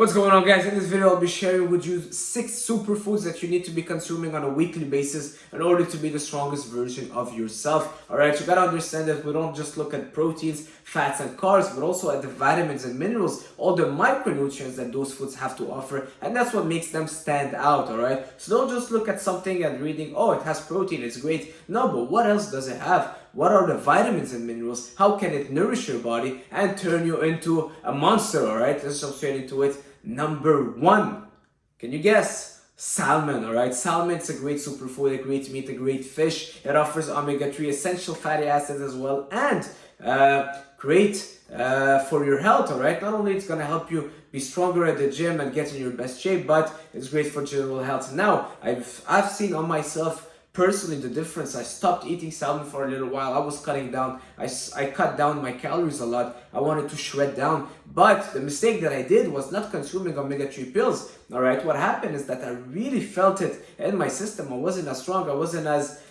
What's going on, guys? In this video I'll be sharing with you 6 superfoods that you need to be consuming on a weekly basis in order to be the strongest version of yourself. Alright, you gotta understand that we don't just look at proteins, fats and carbs, but also at the vitamins and minerals, all the micronutrients that those foods have to offer, and that's what makes them stand out. Alright, so don't just look at something and reading, oh, it has protein, it's great. No, but what else does it have? What are the vitamins and minerals? How can it nourish your body and turn you into a monster? Alright, let's jump straight into it. Number 1, can you guess? Salmon. Alright, salmon is a great superfood, a great meat, a great fish. It offers omega-3 essential fatty acids as well, and great for your health. Alright, not only it's gonna help you be stronger at the gym and get in your best shape, but it's great for general health. Now I've seen on myself personally the difference. I stopped eating salmon for a little while. I was cutting down. I cut down my calories a lot. I wanted to shred down, but the mistake that I did was not consuming omega-3 pills. All right, what happened is that I really felt it in my system. I wasn't as strong. I wasn't as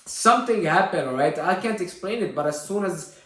something happened. All right, I can't explain it, but as soon as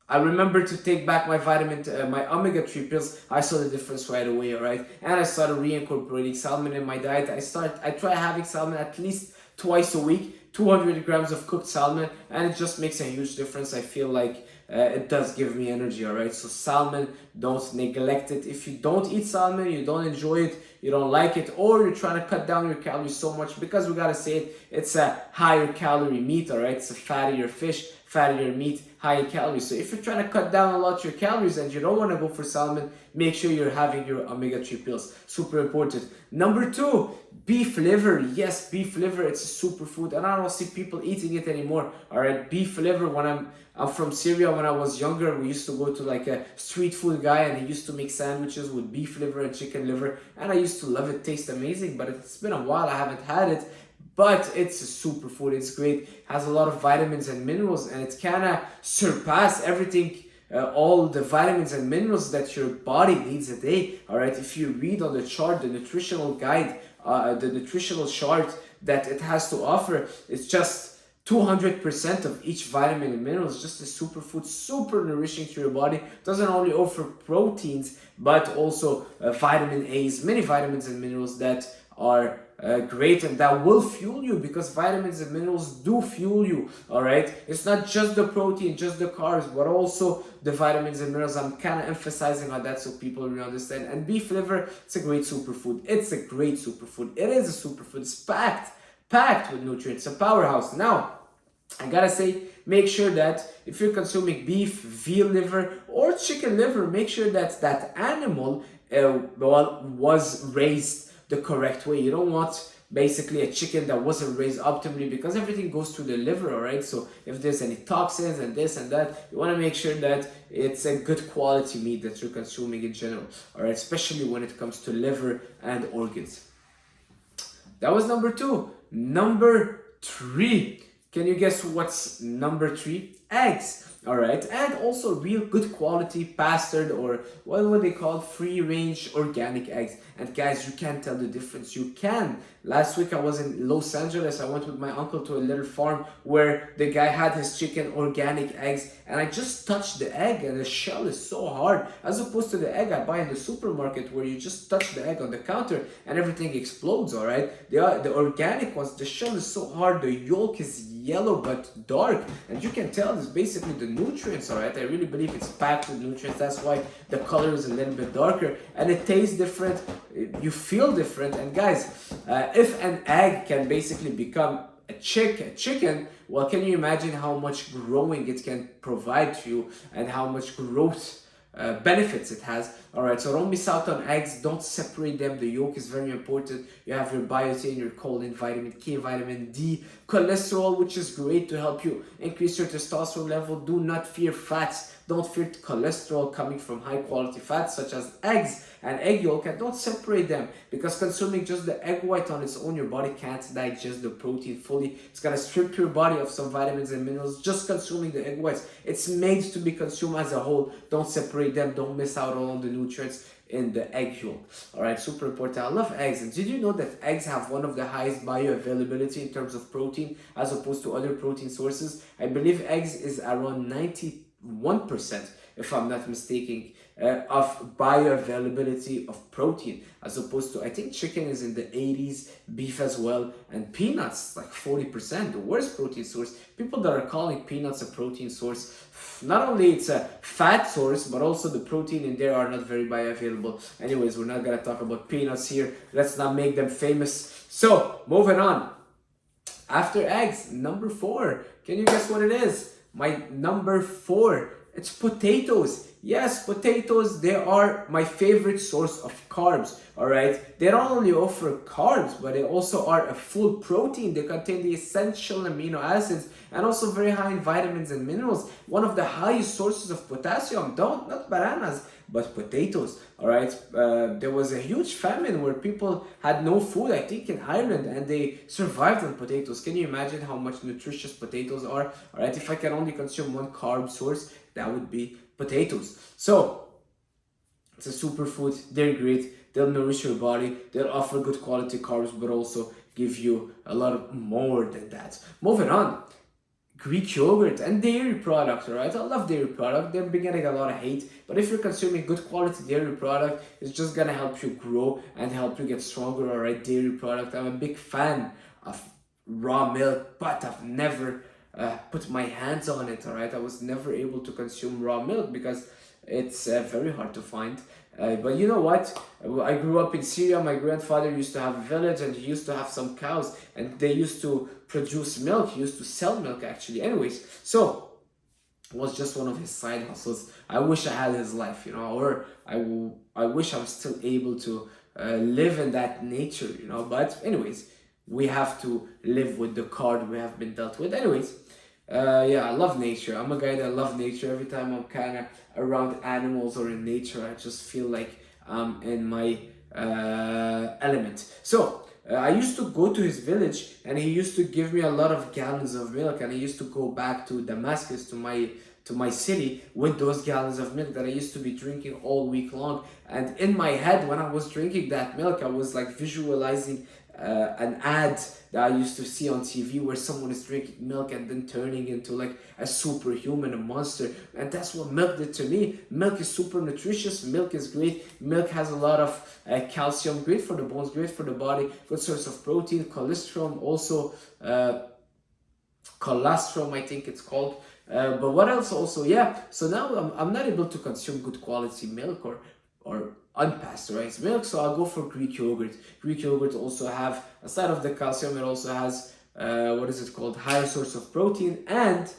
I remember to take back my my omega-3 pills, I saw the difference right away, alright? And I started reincorporating salmon in my diet. I try having salmon at least twice a week, 200 grams of cooked salmon, and it just makes a huge difference. I feel like it does give me energy, alright? So salmon, don't neglect it. If you don't eat salmon, you don't enjoy it, you don't like it, or you're trying to cut down your calories so much, because we gotta say it, it's a higher calorie meat, alright? It's a fattier fish, fattier meat, high in calories. So if you're trying to cut down a lot your calories and you don't want to go for salmon, make sure you're having your omega-3 pills. Super important. Number 2, beef liver. Yes, beef liver, it's a superfood, and I don't see people eating it anymore. Alright, beef liver, when I'm from Syria. When I was younger, we used to go to like a street food guy, and he used to make sandwiches with beef liver and chicken liver, and I used to love it. Tastes amazing, but it's been a while I haven't had it. But it's a superfood, it's great, has a lot of vitamins and minerals, and it kind of surpass everything, all the vitamins and minerals that your body needs a day. Alright, if you read on the chart, the nutritional guide, the nutritional chart that it has to offer, it's just 200% of each vitamin and minerals, just a superfood, super nourishing to your body. Doesn't only offer proteins, but also vitamin A's, many vitamins and minerals that are great and that will fuel you, because vitamins and minerals do fuel you. All right, it's not just the protein, just the carbs, but also the vitamins and minerals. I'm kind of emphasizing on that so people really understand. And beef liver, it's a great superfood. It's a great superfood. It is a superfood. It's packed with nutrients, a powerhouse. Now I gotta say, make sure that if you're consuming beef, veal liver, or chicken liver, make sure that that animal was raised the correct way. You don't want basically a chicken that wasn't raised optimally, because everything goes through the liver, alright? So if there's any toxins and this and that, you want to make sure that it's a good quality meat that you're consuming in general, alright? Especially when it comes to liver and organs. That was number 2. Number 3. Can you guess what's number 3? Eggs. Alright, and also real good quality pastured, or what would they call, free range organic eggs. And guys, you can't tell the difference. You can. Last week I was in Los Angeles. I went with my uncle to a little farm where the guy had his chicken organic eggs, and I just touched the egg and the shell is so hard, as opposed to the egg I buy in the supermarket where you just touch the egg on the counter and everything explodes. Alright, the organic ones, the shell is so hard, the yolk is yellow but dark, and you can tell it's basically the nutrients. Alright, I really believe it's packed with nutrients. That's why the color is a little bit darker and it tastes different, you feel different. And guys, if an egg can basically become a chicken, well, can you imagine how much growing it can provide to you and how much growth benefits it has. Alright, so don't miss out on eggs. Don't separate them. The yolk is very important. You have your biotin, your choline, vitamin K, vitamin D, cholesterol, which is great to help you increase your testosterone level. Do not fear fats. Don't fear cholesterol coming from high quality fats such as eggs and egg yolk, and don't separate them, because consuming just the egg white on its own, your body can't digest the protein fully. It's gonna strip your body of some vitamins and minerals just consuming the egg whites. It's made to be consumed as a whole. Don't separate them. Don't miss out on all the nutrients in the egg yolk. Alright, super important. I love eggs. And did you know that eggs have one of the highest bioavailability in terms of protein as opposed to other protein sources? I believe eggs is around 91%, if I'm not mistaken, of bioavailability of protein, as opposed to, I think chicken is in the 80s, beef as well, and peanuts like 40%, the worst protein source. People that are calling peanuts a protein source, not only it's a fat source, but also the protein in there are not very bioavailable. Anyways, we're not gonna talk about peanuts here. Let's not make them famous. So moving on. After eggs, number 4. Can you guess what it is? My number 4. It's potatoes. Yes, potatoes, they are my favorite source of carbs, all right? They not only offer carbs, but they also are a full protein. They contain the essential amino acids and also very high in vitamins and minerals. One of the highest sources of potassium, not bananas, but potatoes, all right? There was a huge famine where people had no food, I think in Ireland, and they survived on potatoes. Can you imagine how much nutritious potatoes are? All right, if I can only consume one carb source, that would be potatoes. So it's a superfood. They're great. They'll nourish your body. They'll offer good quality carbs, but also give you a lot of more than that. Moving on. Greek yogurt and dairy products, right? I love dairy product. They've been getting a lot of hate, but if you're consuming good quality dairy product, it's just gonna help you grow and help you get stronger, all right? Dairy product. I'm a big fan of raw milk, but I've never put my hands on it, all right? I was never able to consume raw milk because it's very hard to find. But you know what? I grew up in Syria. My grandfather used to have a village and he used to have some cows and they used to produce milk. He used to sell milk actually. Anyways, so it was just one of his side hustles. I wish I had his life, you know, or I wish I was still able to live in that nature, you know. But anyways, we have to live with the card we have been dealt with. Anyways, yeah, I love nature. I'm a guy that love nature. Every time I'm kind of around animals or in nature, I just feel like I'm in my element. So I used to go to his village and he used to give me a lot of gallons of milk, and I used to go back to Damascus, to my city, with those gallons of milk that I used to be drinking all week long. And in my head, when I was drinking that milk, I was like visualizing an ad that I used to see on TV where someone is drinking milk and then turning into like a superhuman, a monster. And that's what milk did to me. Milk is super nutritious. Milk is great. Milk has a lot of calcium, great for the bones, great for the body, good source of protein, cholesterol, also colostrum, I think it's called. But what else also? Yeah, so now I'm not able to consume good quality milk or unpasteurized milk, so I'll go for Greek yogurt. Greek yogurt also have, aside of the calcium, it also has what is it called, higher source of protein and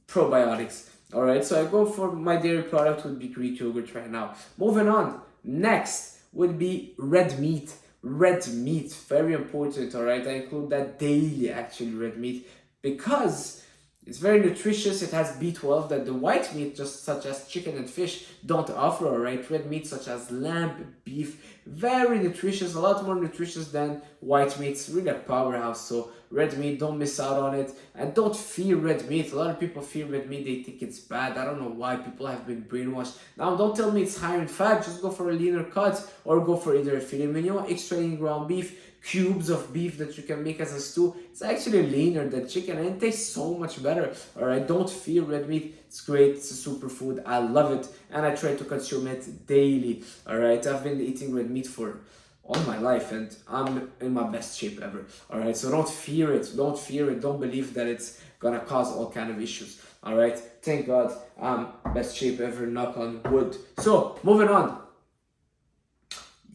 probiotics. All right, so I go for my dairy product would be Greek yogurt right now. Moving on, next would be red meat. Red meat, very important. All right, I include that daily, actually, red meat, because it's very nutritious. It has B12 that the white meat, just such as chicken and fish, don't offer, all right? Red meat such as lamb, beef, very nutritious, a lot more nutritious than white meat. It's really a powerhouse. So red meat, don't miss out on it. And don't fear red meat. A lot of people fear red meat. They think it's bad. I don't know why. People have been brainwashed. Now, don't tell me it's higher in fat. Just go for a leaner cut or go for either a filet mignon, extra lean ground beef, cubes of beef that you can make as a stew. It's actually leaner than chicken and it tastes so much better. All right, don't fear red meat. It's great. It's a superfood. I love it and I try to consume it daily. All right, I've been eating red meat for all my life and I'm in my best shape ever. All right, so don't fear it. Don't fear it. Don't believe that it's gonna cause all kind of issues. All right, thank God I'm best shape ever, knock on wood. So moving on.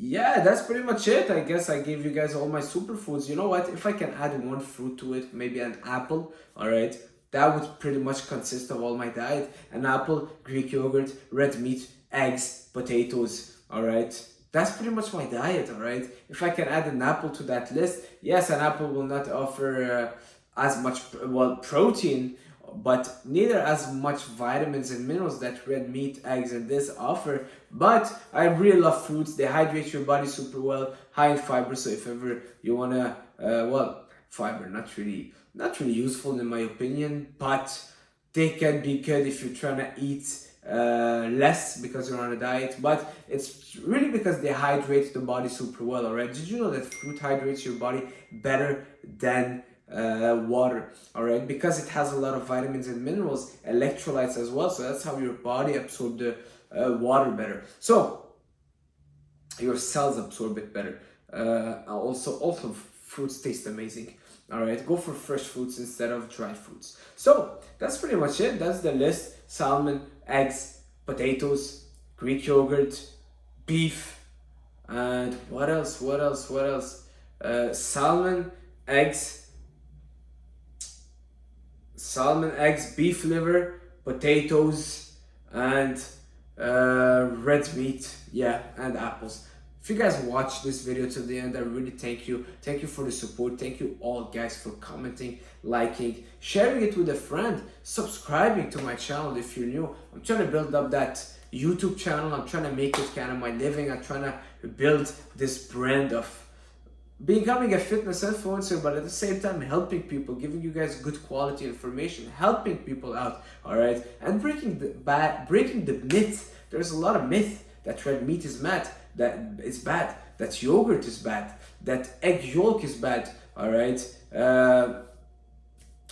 Yeah, that's pretty much it. I guess I gave you guys all my superfoods. You know what? If I can add one fruit to it, maybe an apple, all right? That would pretty much consist of all my diet. An apple, Greek yogurt, red meat, eggs, potatoes, all right? That's pretty much my diet, all right? If I can add an apple to that list, yes, an apple will not offer as much, well, protein, but neither as much vitamins and minerals that red meat, eggs, and this offer. But I really love fruits. They hydrate your body super well, high in fiber. So if ever you wanna, well, fiber not really useful in my opinion, but they can be good if you're trying to eat less because you're on a diet. But it's really because they hydrate the body super well. Alright, did you know that fruit hydrates your body better than water? All right, because it has a lot of vitamins and minerals, electrolytes as well. So that's how your body absorbs the water better. So your cells absorb it better. Also fruits taste amazing. All right, go for fresh fruits instead of dried fruits. So that's pretty much it. That's the list: salmon, eggs, potatoes, Greek yogurt, beef, and what else? What else? What else? Salmon, eggs, beef liver, potatoes, and red meat. Yeah, and apples. If you guys watch this video to the end, I really thank you. Thank you for the support. Thank you all guys for commenting, liking, sharing it with a friend, subscribing to my channel if you're new. I'm trying to build up that YouTube channel. I'm trying to make it kind of my living. I'm trying to build this brand of becoming a fitness influencer, but at the same time helping people, giving you guys good quality information, helping people out, all right, and breaking the myth. There's a lot of myth that red meat is bad, that yogurt is bad, that egg yolk is bad, all right. A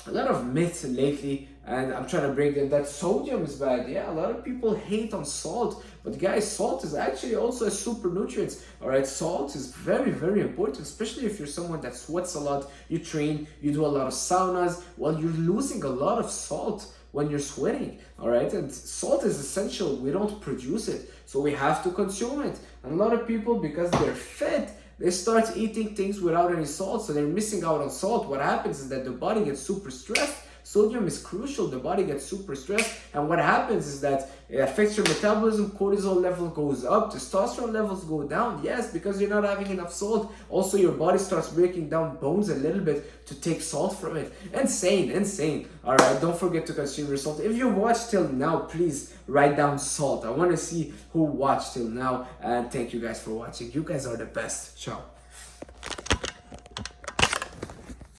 lot of myths lately, and I'm trying to break them, that sodium is bad. Yeah, a lot of people hate on salt, but guys, salt is actually also a super nutrient. All right, salt is very, very important, especially if you're someone that sweats a lot, you train, you do a lot of saunas. Well, you're losing a lot of salt when you're sweating. All right, and salt is essential. We don't produce it, so we have to consume it. And a lot of people, because they're fit, they start eating things without any salt, so they're missing out on salt. What happens is that the body gets super stressed. Sodium is crucial. The body gets super stressed, and what happens is that it affects your metabolism. Cortisol level goes up, testosterone levels go down. Yes, because you're not having enough salt. Also, your body starts breaking down bones a little bit to take salt from it. Insane. All right, don't forget to consume your salt. If you watched till now, please write down salt. I want to see who watched till now, and thank you guys for watching. You guys are the best. Ciao.